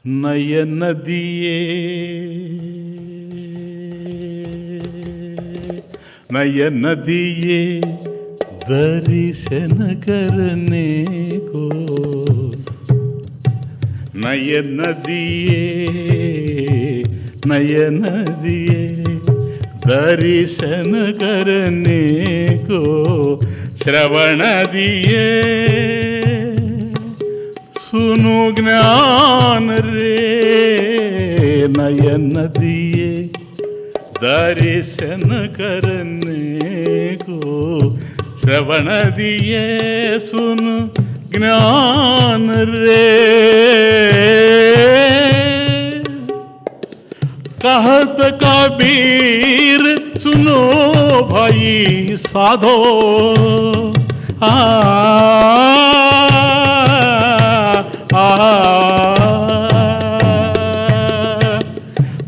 ನಯನದಿಯೇ ನಯನದಿಯೇ दर्शन करने को नयन दिए दर्शन करने को श्रवण दिए सुनो ज्ञान रे नयन दिए दर्शन करने को श्रवण दिए सुन ज्ञान रे कहत कबीर सुनो भाई साधो आ, आ,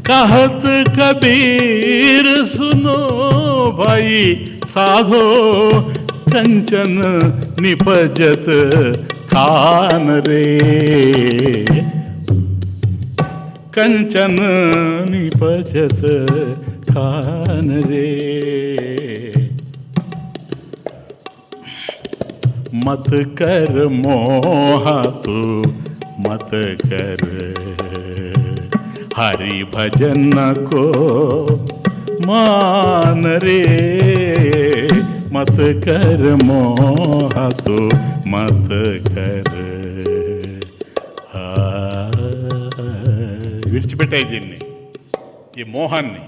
कहत कबीर सुनो भाई साधो कंचन निपजत खान रे कंचन निपजत खान रे मत कर मोह तू मत कर हरि भजन को मान रे मत कर मोह तो मत कर విడిచిపెట్టాయి దీన్ని ఈ మోహాన్ని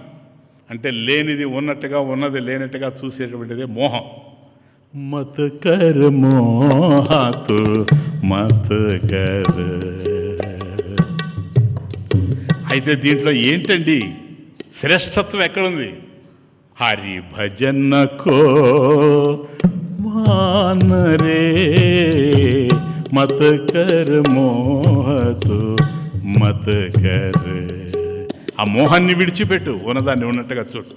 అంటే లేనిది ఉన్నట్టుగా ఉన్నది లేనట్టుగా చూసేటువంటిదే మోహం మత్ కర్ మోహ తో మత్ కర్ అయితే దీంట్లో ఏంటండి శ్రేష్టత్వం ఎక్కడుంది हरि भजन को मान रे मत कर मोह तो मत कर ఆ మోహాన్ని విడిచిపెట్టు ఉన్నదాన్ని ఉన్నట్టుగా చూడు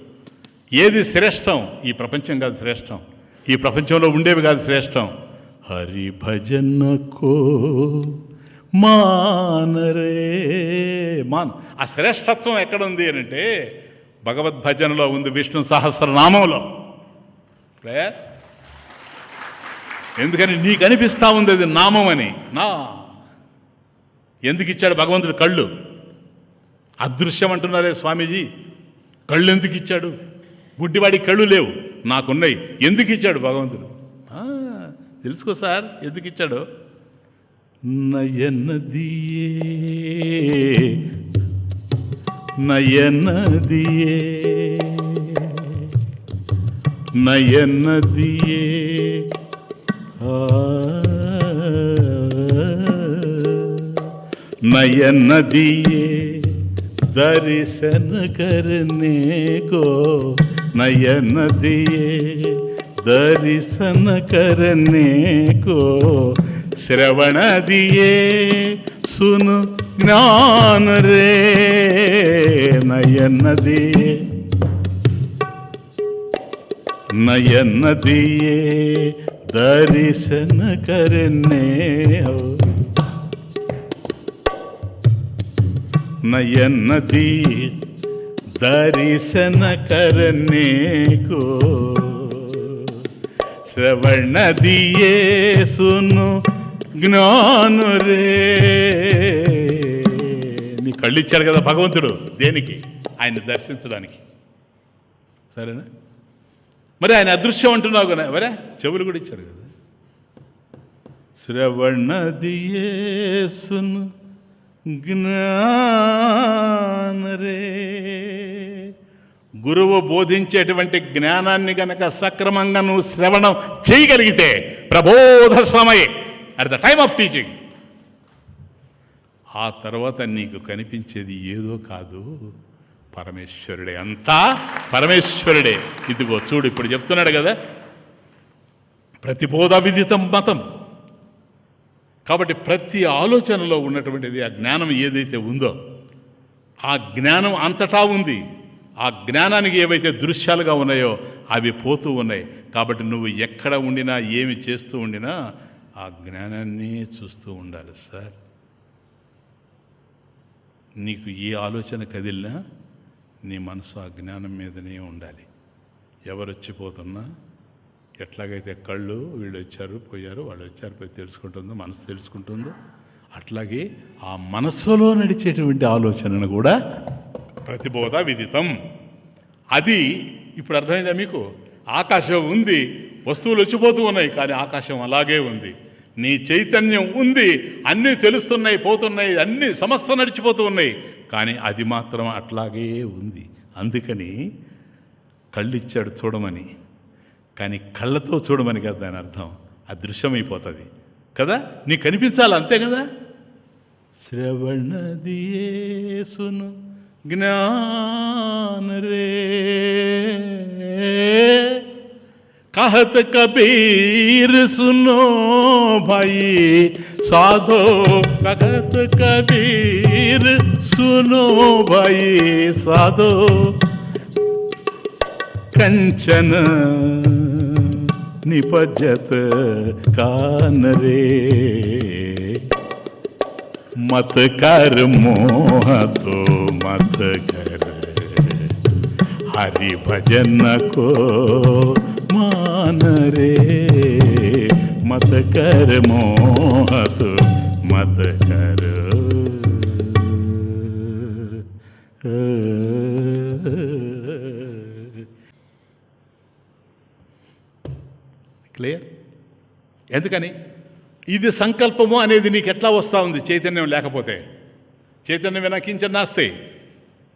ఏది శ్రేష్టం ఈ ప్రపంచం కాదు శ్రేష్టం ఈ ప్రపంచంలో ఉండేవి కాదు శ్రేష్టం హరి భజన కో మాన్ రే మాన్ ఆ శ్రేష్టత్వం ఎక్కడుంది అని అంటే భగవద్భజనలో ఉంది విష్ణు సహస్రనామంలో ఎందుకని నీకు అనిపిస్తూ ఉంది అది నామం అని నా ఎందుకు ఇచ్చాడు భగవంతుడు కళ్ళు అదృశ్యం అంటున్నారే స్వామీజీ కళ్ళు ఎందుకు ఇచ్చాడు గుడ్డివాడి కళ్ళు లేవు నాకున్నాయి ఎందుకు ఇచ్చాడు భగవంతుడు తెలుసుకో సార్ ఎందుకు ఇచ్చాడు నయన దియే नयन दिए नयन दिए नयन दिए दर्शन करने को नयन दिए दर्शन करने को श्रवण दिए सुन ज्ञान रे नयन दिए दर्शन करने हो नयन दिए दर्शन करने को श्रवण दिए सुनो జ్ఞాన రే నీ కళ్ళు ఇచ్చాడు కదా భగవంతుడు దేనికి ఆయన్ని దర్శించడానికి సరేనా మరి ఆయన అదృశ్యం అంటున్నావు కదా మరే చెవులు కూడా ఇచ్చాడు కదా శ్రవణ దియే సున్ జ్ఞాన రే గురువు బోధించేటువంటి జ్ఞానాన్ని గనక సక్రమంగా నువ్వు శ్రవణం చేయగలిగితే ప్రబోధ సమయే at the time of teaching ఆ తర్వాత నీకు కనిపించేది ఏదో కాదు పరమేశ్వరుడే అంతా పరమేశ్వరుడే ఇదిగో చూడు ఇప్పుడు చెప్తున్నాడు కదా ప్రతిబోధ విదితం మతం కాబట్టి ప్రతి ఆలోచనలో ఉన్నటువంటిది ఆ జ్ఞానం ఏదైతే ఉందో ఆ జ్ఞానం అంతటా ఉంది ఆ జ్ఞానానికి ఏవైతే దృశ్యాలుగా ఉన్నాయో అవి పోతూ ఉన్నాయి కాబట్టి నువ్వు ఎక్కడ ఉండినా ఏమి చేస్తూ ఉండినా ఆ జ్ఞానాన్ని చూస్తూ ఉండాలి సార్. నీకు ఏ ఆలోచన కదిలినా నీ మనసు ఆ జ్ఞానం మీదనే ఉండాలి. ఎవరు వచ్చిపోతున్నా, ఎట్లాగైతే కళ్ళు వీళ్ళు వచ్చారు పోయారు, వాళ్ళు వచ్చారు పోయి తెలుసుకుంటుందో, మనసు తెలుసుకుంటుందో, అట్లాగే ఆ మనస్సులో నడిచేటువంటి ఆలోచనను కూడా ప్రతిబోధ విదితం. అది ఇప్పుడు అర్థమైందా మీకు? ఆకాశం ఉంది, వస్తువులు వచ్చిపోతూ ఉన్నాయి, కానీ ఆకాశం అలాగే ఉంది. నీ చైతన్యం ఉంది, అన్నీ తెలుస్తున్నాయి, పోతున్నాయి, అన్నీ సమస్త నడిచిపోతూ ఉన్నాయి, కానీ అది మాత్రం అట్లాగే ఉంది. అందుకని కళ్ళు ఇచ్చాడు చూడమని, కానీ కళ్ళతో చూడమని కదా దాని అర్థం. అదృశ్యమైపోతుంది కదా, నీకు కనిపించాలి, అంతే కదా. శ్రవణ దియేసును జ్ఞాన రే कहत कबीर सुनो भाई साधो, कहत कबीर सुनो भाई साधो, कंचन निपजत कान रे, मत कर मोह तो मत कर, हरि भजन को मान रे, मत कर मोह तो मत कर. క్లియర్? ఎందుకని ఇది సంకల్పము అనేది నీకు ఎట్లా వస్తూ ఉంది? చైతన్యం లేకపోతే. చైతన్యం వినా కించన నాస్తి.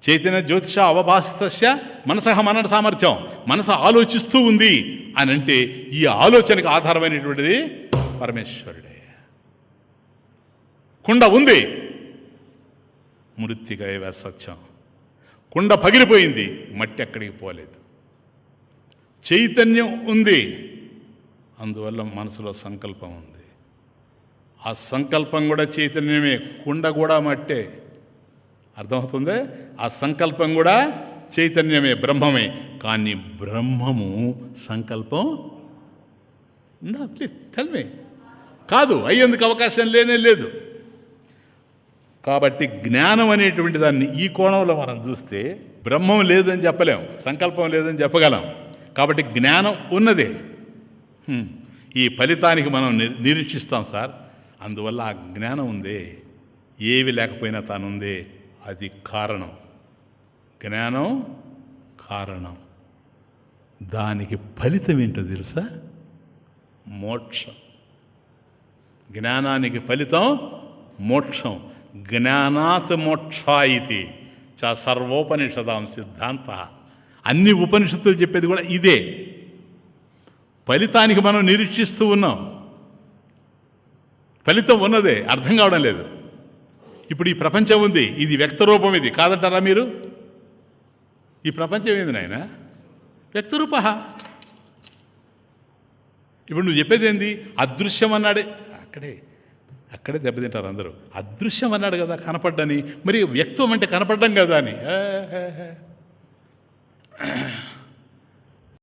చైతన్య జ్యోతిష అవభాసితస్య మనసహ మనన సామర్థ్యం. మనసు ఆలోచిస్తూ ఉంది అని అంటే ఈ ఆలోచనకు ఆధారమైనటువంటిది పరమేశ్వరుడే. కుండ ఉంది, మృత్తికైవ సత్యం. కుండ పగిలిపోయింది, మట్టి ఎక్కడికి పోలేదు. చైతన్యం ఉంది, అందువల్ల మనసులో సంకల్పం ఉంది. ఆ సంకల్పం కూడా చైతన్యమే, కుండ కూడా మట్టే. అర్థమవుతుంది? ఆ సంకల్పం కూడా చైతన్యమే, బ్రహ్మమే. కానీ బ్రహ్మము సంకల్పం ప్లీజ్ టెల్ మీ కాదు, అయ్యేందుకు అవకాశం లేనే లేదు. కాబట్టి జ్ఞానం అనేటువంటి దాన్ని ఈ కోణంలో మనం చూస్తే బ్రహ్మం లేదని చెప్పలేం, సంకల్పం లేదని చెప్పగలం. కాబట్టి జ్ఞానం ఉన్నదే. ఈ ఫలితానికి మనం నిరీక్షిస్తాం సార్. అందువల్ల ఆ జ్ఞానం ఉందే, ఏవి లేకపోయినా తానుందే, అది కారణం. జ్ఞానం కారణం. దానికి ఫలితం ఏంటో తెలుసా? మోక్షం. జ్ఞానానికి ఫలితం మోక్షం. జ్ఞానాత్ మోక్షాయితి చ సర్వోపనిషదాం సిద్ధాంత. అన్ని ఉపనిషత్తులు చెప్పేది కూడా ఇదే. ఫలితానికి మనం నిరీక్షిస్తూ ఉన్నాం, ఫలితం ఉన్నదే, అర్థం కావడం లేదు. ఇప్పుడు ఈ ప్రపంచం ఉంది, ఇది వ్యక్తరూపం, ఇది కాదంటారా మీరు? ఈ ప్రపంచం ఏంది నాయన? వ్యక్తరూప. ఇప్పుడు నువ్వు చెప్పేది ఏంది? అదృశ్యం అన్నాడే, అక్కడే దెబ్బతింటారు అందరూ. అదృశ్యం అన్నాడు కదా కనపడ్డని, మరి వ్యక్తం అంటే కనపడ్డం కదా అని.